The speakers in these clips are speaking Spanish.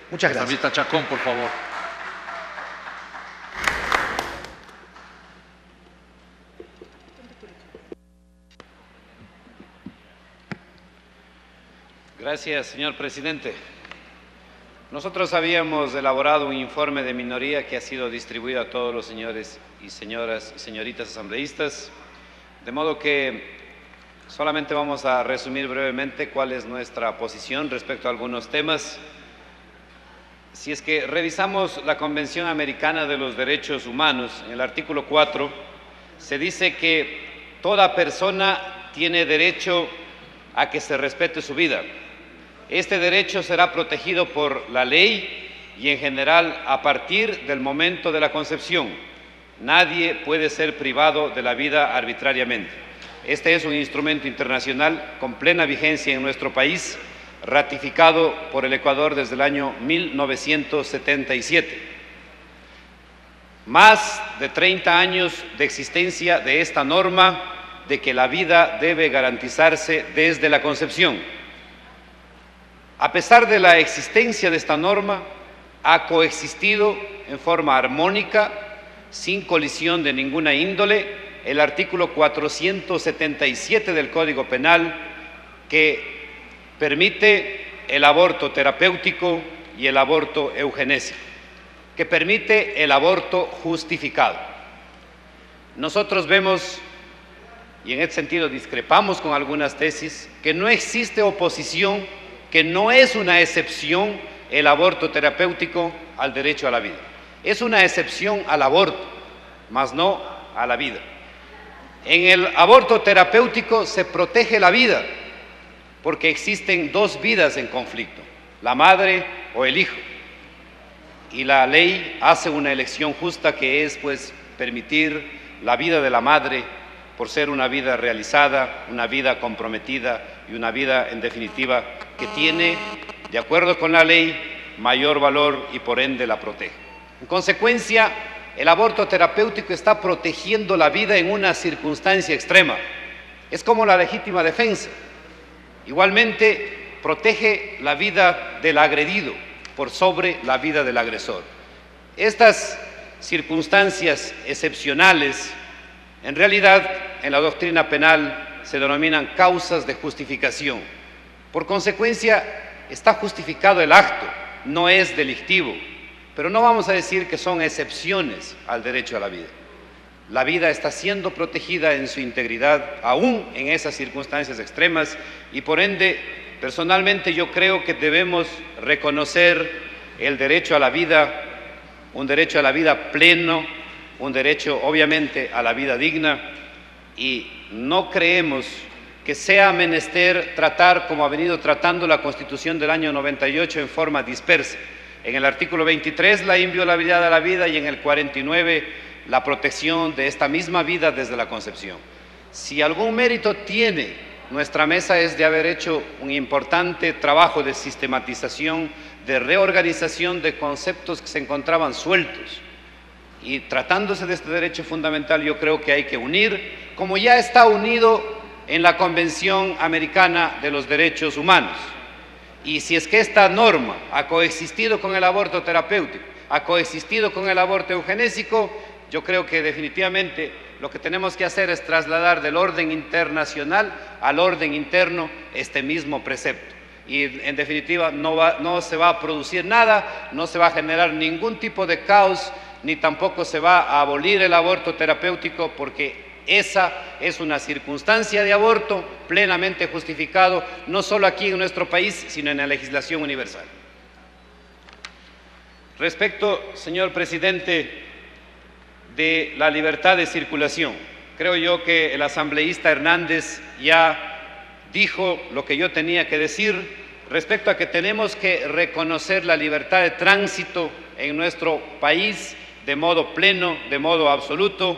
Muchas gracias. Asambleísta Chacón, por favor. Gracias, señor presidente. Nosotros habíamos elaborado un informe de minoría que ha sido distribuido a todos los señores y señoras y señoritas asambleístas, de modo que solamente vamos a resumir brevemente cuál es nuestra posición respecto a algunos temas. Si es que revisamos la Convención Americana de los Derechos Humanos, en el artículo 4, se dice que toda persona tiene derecho a que se respete su vida. Este derecho será protegido por la ley y en general a partir del momento de la concepción. Nadie puede ser privado de la vida arbitrariamente. Este es un instrumento internacional con plena vigencia en nuestro país, ratificado por el Ecuador desde el año 1977. Más de 30 años de existencia de esta norma de que la vida debe garantizarse desde la concepción. A pesar de la existencia de esta norma, ha coexistido en forma armónica, sin colisión de ninguna índole, el artículo 477 del Código Penal, que permite el aborto terapéutico y el aborto eugenésico, que permite el aborto justificado. Nosotros vemos, y en este sentido discrepamos con algunas tesis, que no existe oposición, que no es una excepción el aborto terapéutico al derecho a la vida. Es una excepción al aborto, mas no a la vida. En el aborto terapéutico se protege la vida, porque existen dos vidas en conflicto, la madre o el hijo. Y la ley hace una elección justa que es, pues, permitir la vida de la madre por ser una vida realizada, una vida comprometida y una vida, en definitiva, que tiene, de acuerdo con la ley, mayor valor y por ende la protege. En consecuencia, el aborto terapéutico está protegiendo la vida en una circunstancia extrema. Es como la legítima defensa. Igualmente, protege la vida del agredido por sobre la vida del agresor. Estas circunstancias excepcionales, en realidad, en la doctrina penal se denominan causas de justificación. Por consecuencia, está justificado el acto, no es delictivo, pero no vamos a decir que son excepciones al derecho a la vida. La vida está siendo protegida en su integridad, aún en esas circunstancias extremas, y por ende, personalmente yo creo que debemos reconocer el derecho a la vida, un derecho a la vida pleno, un derecho obviamente a la vida digna, y no creemos que sea menester tratar como ha venido tratando la Constitución del año 98 en forma dispersa. En el artículo 23 la inviolabilidad de la vida y en el 49 la protección de esta misma vida desde la concepción. Si algún mérito tiene nuestra mesa es de haber hecho un importante trabajo de sistematización, de reorganización de conceptos que se encontraban sueltos. Y tratándose de este derecho fundamental, yo creo que hay que unir, como ya está unido en la Convención Americana de los Derechos Humanos. Y si es que esta norma ha coexistido con el aborto terapéutico, ha coexistido con el aborto eugenésico, yo creo que definitivamente lo que tenemos que hacer es trasladar del orden internacional al orden interno este mismo precepto. Y en definitiva no se va a producir nada, no se va a generar ningún tipo de caos, ni tampoco se va a abolir el aborto terapéutico, porque esa es una circunstancia de aborto plenamente justificado, no solo aquí en nuestro país, sino en la legislación universal. Respecto, señor presidente, de la libertad de circulación, creo yo que el asambleísta Hernández ya dijo lo que yo tenía que decir respecto a que tenemos que reconocer la libertad de tránsito en nuestro país de modo pleno, de modo absoluto,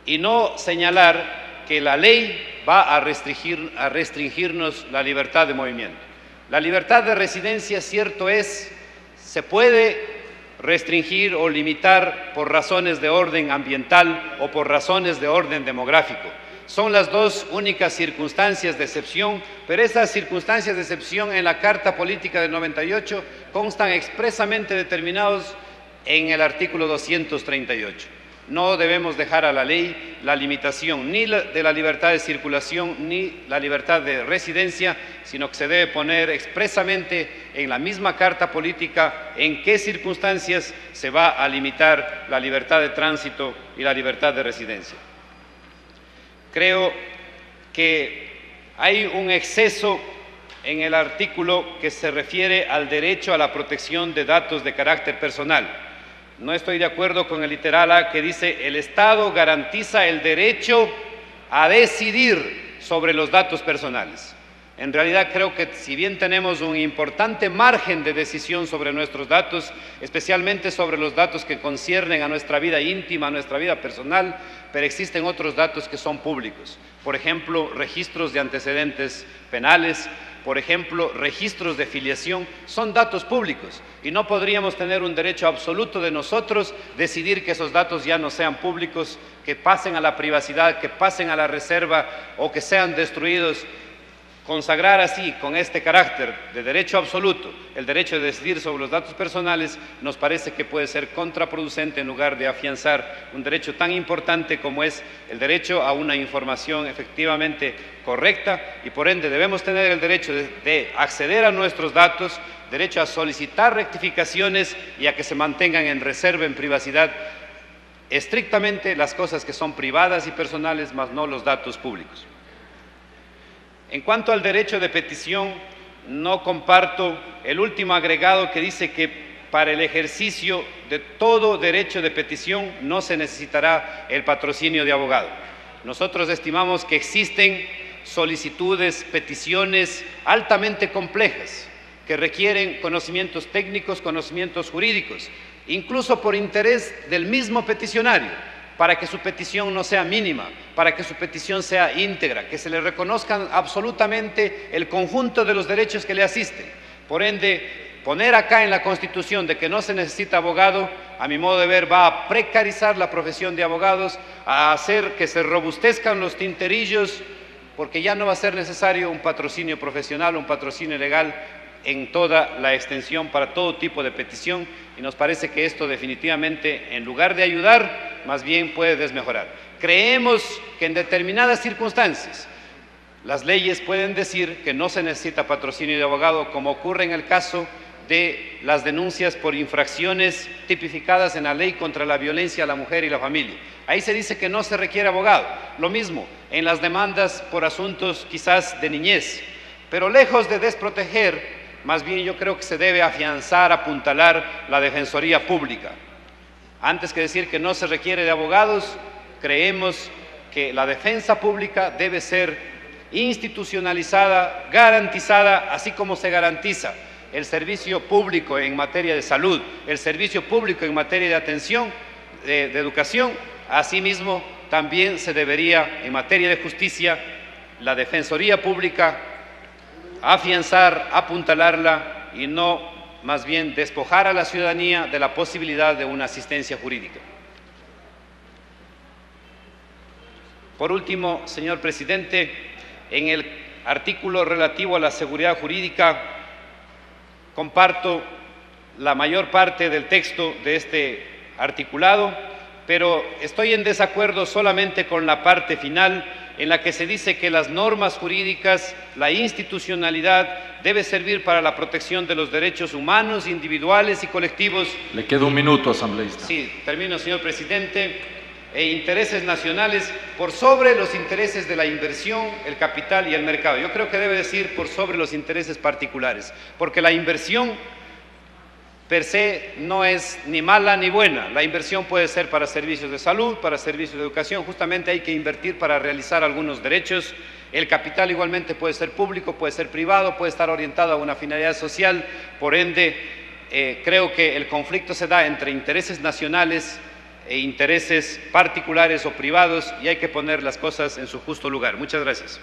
y no señalar que la ley va a restringirnos la libertad de movimiento. La libertad de residencia, cierto es, se puede restringir o limitar por razones de orden ambiental o por razones de orden demográfico. Son las dos únicas circunstancias de excepción, pero esas circunstancias de excepción en la Carta Política del 98 constan expresamente determinados en el artículo 238. No debemos dejar a la ley la limitación ni de la libertad de circulación ni la libertad de residencia, sino que se debe poner expresamente en la misma Carta Política en qué circunstancias se va a limitar la libertad de tránsito y la libertad de residencia. Creo que hay un exceso en el artículo que se refiere al derecho a la protección de datos de carácter personal. No estoy de acuerdo con el literal A que dice el Estado garantiza el derecho a decidir sobre los datos personales. En realidad creo que si bien tenemos un importante margen de decisión sobre nuestros datos, especialmente sobre los datos que conciernen a nuestra vida íntima, a nuestra vida personal, pero existen otros datos que son públicos. Por ejemplo, registros de antecedentes penales, por ejemplo, registros de filiación, son datos públicos y no podríamos tener un derecho absoluto de nosotros decidir que esos datos ya no sean públicos, que pasen a la privacidad, que pasen a la reserva o que sean destruidos. Consagrar así, con este carácter de derecho absoluto, el derecho de decidir sobre los datos personales, nos parece que puede ser contraproducente en lugar de afianzar un derecho tan importante como es el derecho a una información efectivamente correcta y por ende debemos tener el derecho de acceder a nuestros datos, derecho a solicitar rectificaciones y a que se mantengan en reserva, en privacidad, estrictamente las cosas que son privadas y personales, más no los datos públicos. En cuanto al derecho de petición, no comparto el último agregado que dice que para el ejercicio de todo derecho de petición no se necesitará el patrocinio de abogado. Nosotros estimamos que existen solicitudes, peticiones altamente complejas que requieren conocimientos técnicos, conocimientos jurídicos, incluso por interés del mismo peticionario, para que su petición no sea mínima, para que su petición sea íntegra, que se le reconozcan absolutamente el conjunto de los derechos que le asisten. Por ende, poner acá en la Constitución de que no se necesita abogado, a mi modo de ver, va a precarizar la profesión de abogados, a hacer que se robustezcan los tinterillos, porque ya no va a ser necesario un patrocinio profesional, un patrocinio legal en toda la extensión para todo tipo de petición, y nos parece que esto definitivamente, en lugar de ayudar, más bien puede desmejorar. Creemos que en determinadas circunstancias las leyes pueden decir que no se necesita patrocinio de abogado, como ocurre en el caso de las denuncias por infracciones tipificadas en la Ley contra la Violencia a la Mujer y la Familia. Ahí se dice que no se requiere abogado. Lo mismo en las demandas por asuntos quizás de niñez. Pero lejos de desproteger, más bien yo creo que se debe afianzar, apuntalar la Defensoría Pública. Antes que decir que no se requiere de abogados, creemos que la defensa pública debe ser institucionalizada, garantizada, así como se garantiza el servicio público en materia de salud, el servicio público en materia de atención, de educación. Asimismo, también se debería, en materia de justicia, la Defensoría Pública afianzar, apuntalarla y no más bien despojar a la ciudadanía de la posibilidad de una asistencia jurídica. Por último, señor presidente, en el artículo relativo a la seguridad jurídica, comparto la mayor parte del texto de este articulado, pero estoy en desacuerdo solamente con la parte final en la que se dice que las normas jurídicas, la institucionalidad, debe servir para la protección de los derechos humanos, individuales y colectivos. Le queda un minuto, asambleísta. Sí, termino, señor presidente. E intereses nacionales por sobre los intereses de la inversión, el capital y el mercado. Yo creo que debe decir por sobre los intereses particulares, porque la inversión per se no es ni mala ni buena. La inversión puede ser para servicios de salud, para servicios de educación. Justamente hay que invertir para realizar algunos derechos. El capital igualmente puede ser público, puede ser privado, puede estar orientado a una finalidad social. Por ende, creo que el conflicto se da entre intereses nacionales e intereses particulares o privados, y hay que poner las cosas en su justo lugar. Muchas gracias.